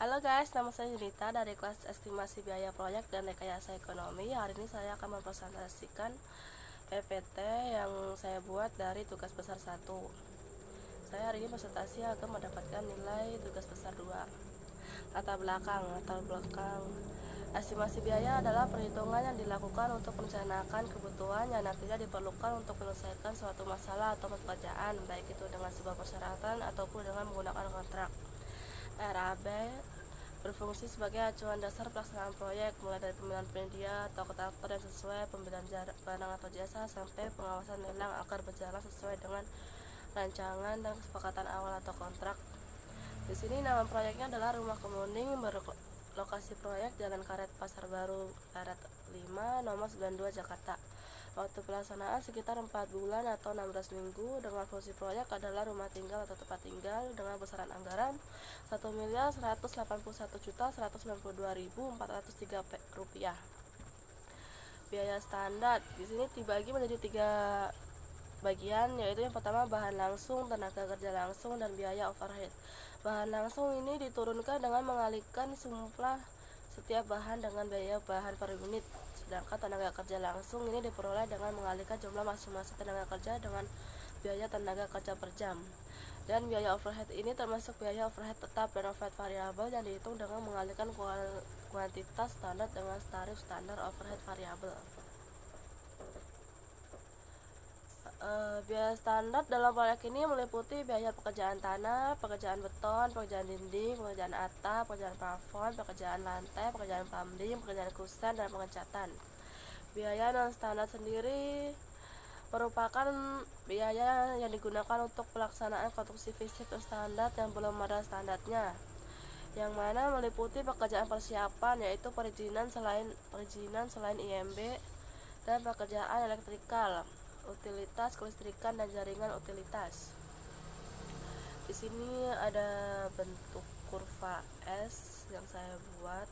Halo guys, nama saya Yunita dari kelas estimasi biaya proyek dan rekayasa ekonomi. Hari ini saya akan mempresentasikan PPT yang saya buat dari tugas besar 1. Saya hari ini presentasi akan mendapatkan nilai tugas besar 2. Latar belakang estimasi biaya adalah perhitungan yang dilakukan untuk merencanakan kebutuhan yang nantinya diperlukan untuk menyelesaikan suatu masalah atau pekerjaan, baik itu dengan sebuah persyaratan ataupun dengan menggunakan kontrak. RAB berfungsi sebagai acuan dasar pelaksanaan proyek, mulai dari pemilihan penyedia atau kontraktor yang sesuai, pembelian barang atau jasa, sampai pengawasan lelang agar berjalan sesuai dengan rancangan dan kesepakatan awal atau kontrak. Di sini nama proyeknya adalah Rumah Kemuning, lokasi proyek Jalan Karet Pasar Baru, Karet 5, nomor 92 Jakarta. Waktu pelaksanaan sekitar 4 bulan atau 16 minggu. Dengan fungsi proyek adalah rumah tinggal atau tempat tinggal dengan besaran anggaran Rp1.181.192.403. Biaya standar di sini dibagi menjadi 3 bagian, yaitu yang pertama bahan langsung, tenaga kerja langsung, dan biaya overhead. Bahan langsung ini diturunkan dengan mengalihkan jumlah setiap bahan dengan biaya bahan per unit, sedangkan tenaga kerja langsung ini diperoleh dengan mengalihkan jumlah masing-masing tenaga kerja dengan biaya tenaga kerja per jam. Dan biaya overhead ini termasuk biaya overhead tetap dan overhead variabel yang dihitung dengan mengalihkan kuantitas standar dengan tarif standar overhead variabel. Biaya standar dalam proyek ini meliputi biaya pekerjaan tanah, pekerjaan beton, pekerjaan dinding, pekerjaan atap, pekerjaan plafon, pekerjaan lantai, pekerjaan plumbing, pekerjaan kusen, dan pengecatan. Biaya non standar sendiri merupakan biaya yang digunakan untuk pelaksanaan konstruksi fisik standar yang belum ada standarnya, yang mana meliputi pekerjaan persiapan, yaitu perizinan selain IMB, dan pekerjaan elektrikal, utilitas kelistrikan, dan jaringan utilitas. Di sini ada bentuk kurva S yang saya buat.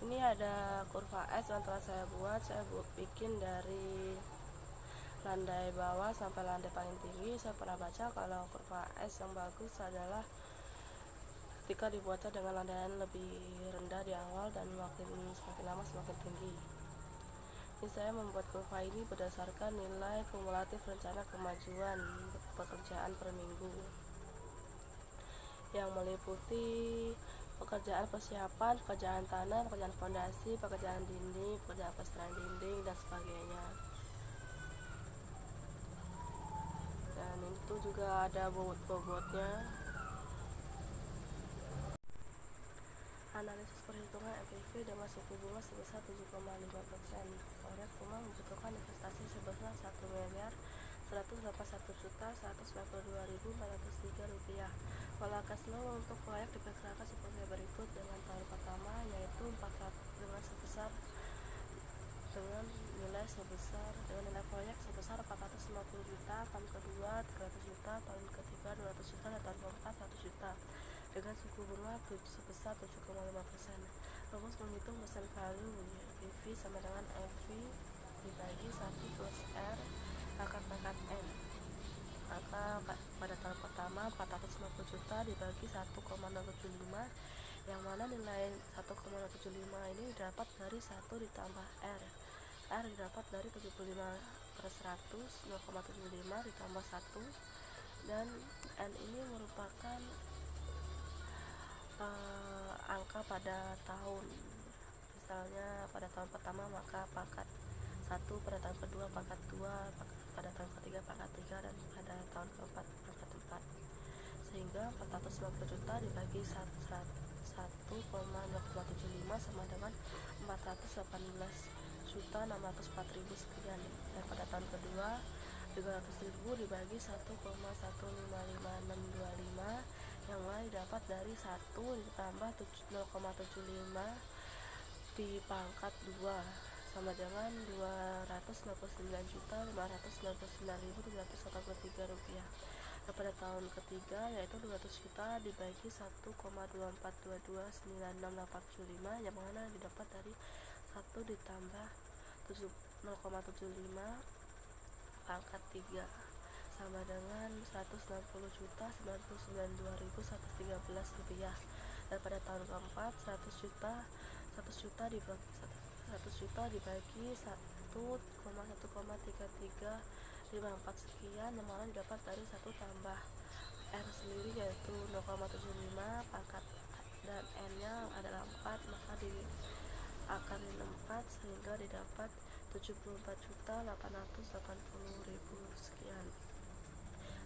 Ini ada kurva S yang telah saya buat. Saya bikin dari landai bawah sampai landai paling tinggi. Saya pernah baca kalau kurva S yang bagus adalah ketika dibuatnya dengan landaian lebih rendah di awal dan semakin lama semakin tinggi. Ini saya membuat kurva ini berdasarkan nilai kumulatif rencana kemajuan pekerjaan per minggu, yang meliputi pekerjaan persiapan, pekerjaan tanah, pekerjaan fondasi, pekerjaan dinding, pekerjaan plastran dinding, dan sebagainya. Dan itu juga ada bobot-bobotnya. Analisis perhitungan NPV dengan suku bunga sebesar 7,5%. Proyek rumah membutuhkan investasi sebesar Rp1.181.192.403. Pola cash flow untuk proyek diperkirakan sebagai berikut. Dengan tahun pertama yaitu 400 dengan nilai proyek sebesar 450 juta, tahun kedua 300 juta, tahun ketiga 200 juta, dan tahun keempat 100 juta dengan suku bunga sebesar 7,5%. Rumus menghitung present value PV sama dengan EV dibagi 1 plus R pangkat N. Maka pada tahun pertama 450 juta dibagi 1,075, yang mana nilai 1,075 ini didapat dari 1 ditambah R. R didapat dari 75/100, 0,75 ditambah 1, dan N ini merupakan angka pada tahun. Misalnya pada tahun pertama maka pangkat 1, pada tahun kedua pangkat 2, pada tahun ketiga pangkat 3, dan pada tahun keempat pangkat 4. Sehingga 450 juta dibagi 1,075 sama dengan 418.604.000 sekian. Dan pada tahun kedua 300.000 dibagi 1,155.625, yang mana didapat dari 1 ditambah 0,75 di pangkat 2 sama dengan Rp299.599.783. Dan pada tahun ketiga yaitu 200 juta dibagi 1,2422965, yang mana didapat dari 1 ditambah 0,75 pangkat 3 sama dengan 160.099.113. rupiah. Dan pada tahun keempat 100 juta dibagi 1,1,3354 sekian, yang mana didapat dari 1 tambah R sendiri yaitu 0,75 pangkat dan N nya adalah 4, maka diakarin 4 sehingga didapat 74.880.000 sekian.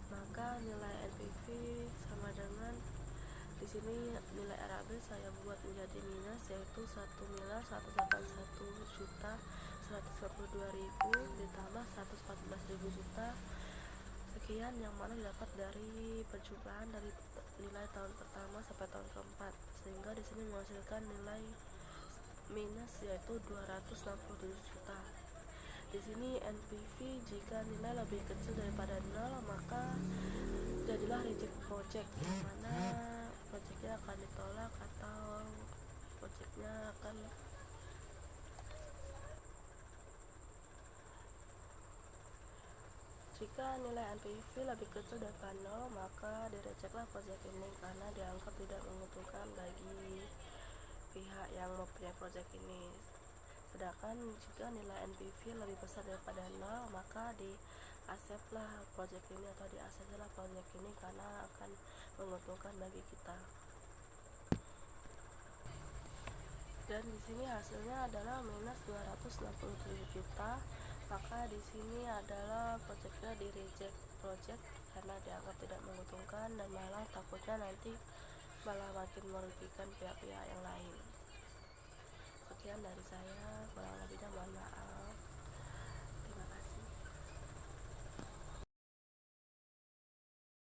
Maka nilai NPV sama dengan di sini nilai RAB saya buat menjadi minus, yaitu 1.181.192.000 ditambah 114.000 juta sekian, yang mana didapat dari percobaan dari nilai tahun pertama sampai tahun keempat, sehingga di sini menghasilkan nilai minus yaitu 267 juta. Di sini NPV jika nilai lebih kecil daripada 0 maka jadilah reject project, yang mana projectnya akan ditolak atau projectnya akan jika nilai NPV lebih kecil daripada 0 maka direjectlah project ini karena dianggap tidak menguntungkan bagi pihak yang mempunyai project ini. Sedangkan jika nilai NPV lebih besar daripada 0 maka di accept lah project ini atau di accept lah project ini karena akan menguntungkan bagi kita. Dan di sini hasilnya adalah minus 267 juta. Maka di sini adalah projectnya di reject project karena dianggap tidak menguntungkan dan malah takutnya nanti malah makin merugikan pihak-pihak yang lain. Sekian dari saya, kurang lebihnya mohon maaf.